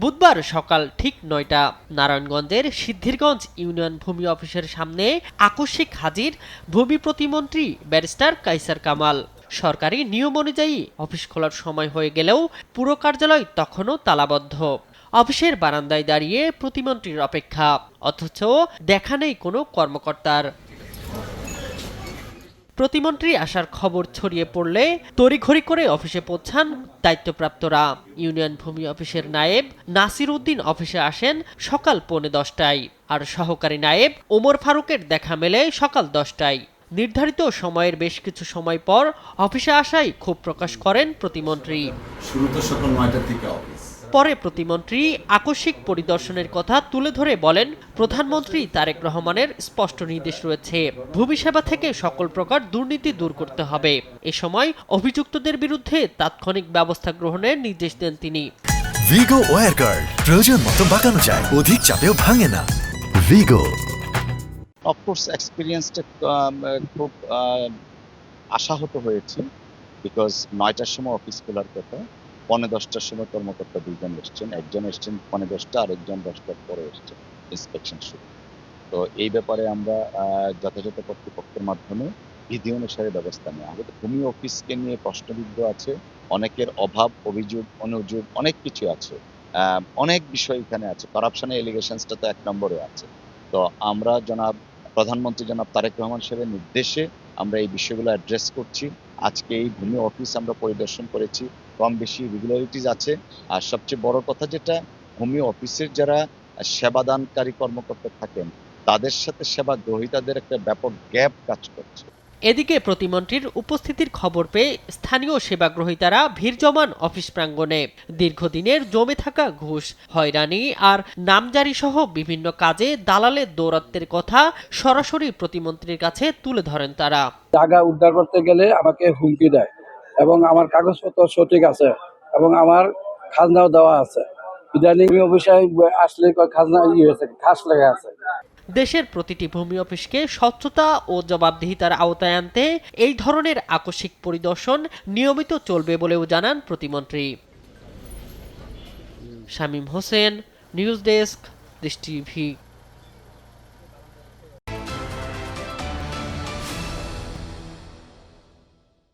বুধবার সকাল ঠিক ৯টা নারায়ণগঞ্জের সিদ্ধিরগঞ্জ ইউনিয়ন ভূমি অফিসের সামনে আকস্মিক হাজির ভূমি প্রতিমন্ত্রী ব্যারিস্টার কায়সার কামাল। সরকারি নিয়ম অনুযায়ী অফিস খোলার সময় হয়ে গেলেও পুরো কার্যালয় তখনও তালাবদ্ধ। অফিসের বারান্দায় দাঁড়িয়ে প্রতিমন্ত্রীর অপেক্ষা, অথচ দেখা নেই কোনো কর্মকর্তার। প্রতিমন্ত্রী আসার খবর ছড়িয়ে পড়লে তড়িঘড়ি করে অফিসে পৌঁছান দায়িত্বপ্রাপ্তরা। ইউনিয়ন ভূমি অফিসের নায়েব নাসির উদ্দিন অফিসে আসেন সকাল 9:45, আর সহকারী নায়েব ওমর ফারুকের দেখা মেলে সকাল 10টায়। নির্ধারিত সময়ের বেশ কিছু সময় পর অফিসে আসায় ক্ষোভ প্রকাশ করেন প্রতিমন্ত্রী। শুরুতে সকাল 9টার দিকে অফিস। পরে প্রতিমন্ত্রী আকস্মিক পরিদর্শনের কথা তুলে ধরে বলেন, প্রধানমন্ত্রী তারেক রহমানের স্পষ্ট নির্দেশ রয়েছে, ভূমি সেবা থেকে সকল প্রকার দুর্নীতি দূর করতে হবে। এ সময় অভিযুক্তদের বিরুদ্ধে তাৎক্ষণিক ব্যবস্থা গ্রহণের নির্দেশ দেন তিনি। ভিগো ওয়্যার গার্ড প্রয়োজন মতো বাঁকানো যায়, অধিক চাপেও ভাঙে না। ভিগো। অফকোর্স এক্সপিরিয়েন্সটা খুব আশাহত হয়েছে, বিকজ 9টার সময় অফিস খোলার কথা, 9:45টার সময় কর্মকর্তা দুইজন এসছেন, একজন এসছেন 9:10টা, আরেকজন 10টার পরে এসছেন ইন্সপেকশন শুরু। তো এই ব্যাপারে আমরা যথাযথ কর্তৃপক্ষের মাধ্যমে বিধি অনুসারে ব্যবস্থা নেওয়া হবে। ভূমি অফিসকে নিয়ে প্রশ্নবিদ্ধ আছে, অনেকের অভাব, অভিযোগ, অনুযোগ অনেক কিছু আছে, অনেক বিষয় এখানে আছে। করাপশনের এলিগেশনসটা তো 1 নম্বরে আছে। তো আমরা প্রধানমন্ত্রী জনাব তারেক রহমান সাহেবের নির্দেশে আমরা এই বিষয়গুলো অ্যাড্রেস করছি। আজকে এই ভূমি অফিস আমরা পরিদর্শন করেছি, কম বেশি রেগুলারিটিস আছে। আর সবচেয়ে বড় কথা যেটা, ভূমি অফিসের যারা সেবাদানকারী কর্মকর্তা থাকেন, তাদের সাথে সেবা গ্রহীতাদের একটা ব্যাপক গ্যাপ কাজ করছে। এদিকে প্রতিমন্ত্রীর উপস্থিতির খবর পেয়ে স্থানীয় সেবাগ্রহীতারা ভিড় জমান অফিস প্রাঙ্গণে। দীর্ঘদিনের জমে থাকা ঘুষ, হয়রানি আর নামজারি সহ বিভিন্ন কাজে দালালের দৌরাত্ম্যের কথা সরাসরি প্রতিমন্ত্রীর কাছে তুলে ধরেন তারা। জায়গা উদ্ধার করতে গেলে আমাকে হুমকি দেয়, এবং আমার কাগজপত্র সঠিক আছে এবং আমার খাজনাও দেওয়া আছে। ইদানিং অফিসে আসলে খাজনা হয়েছে, খাস লেগে আছে। দেশের প্রতিটি ভূমি অফিসকে স্বচ্ছতা ও জবাবদিহিতার আওতায় আনতে এই ধরনের আকস্মিক পরিদর্শন নিয়মিত চলবে বলেও জানান প্রতিমন্ত্রী। শামীম হোসেন, নিউজ ডেস্ক, দেশ টিভি।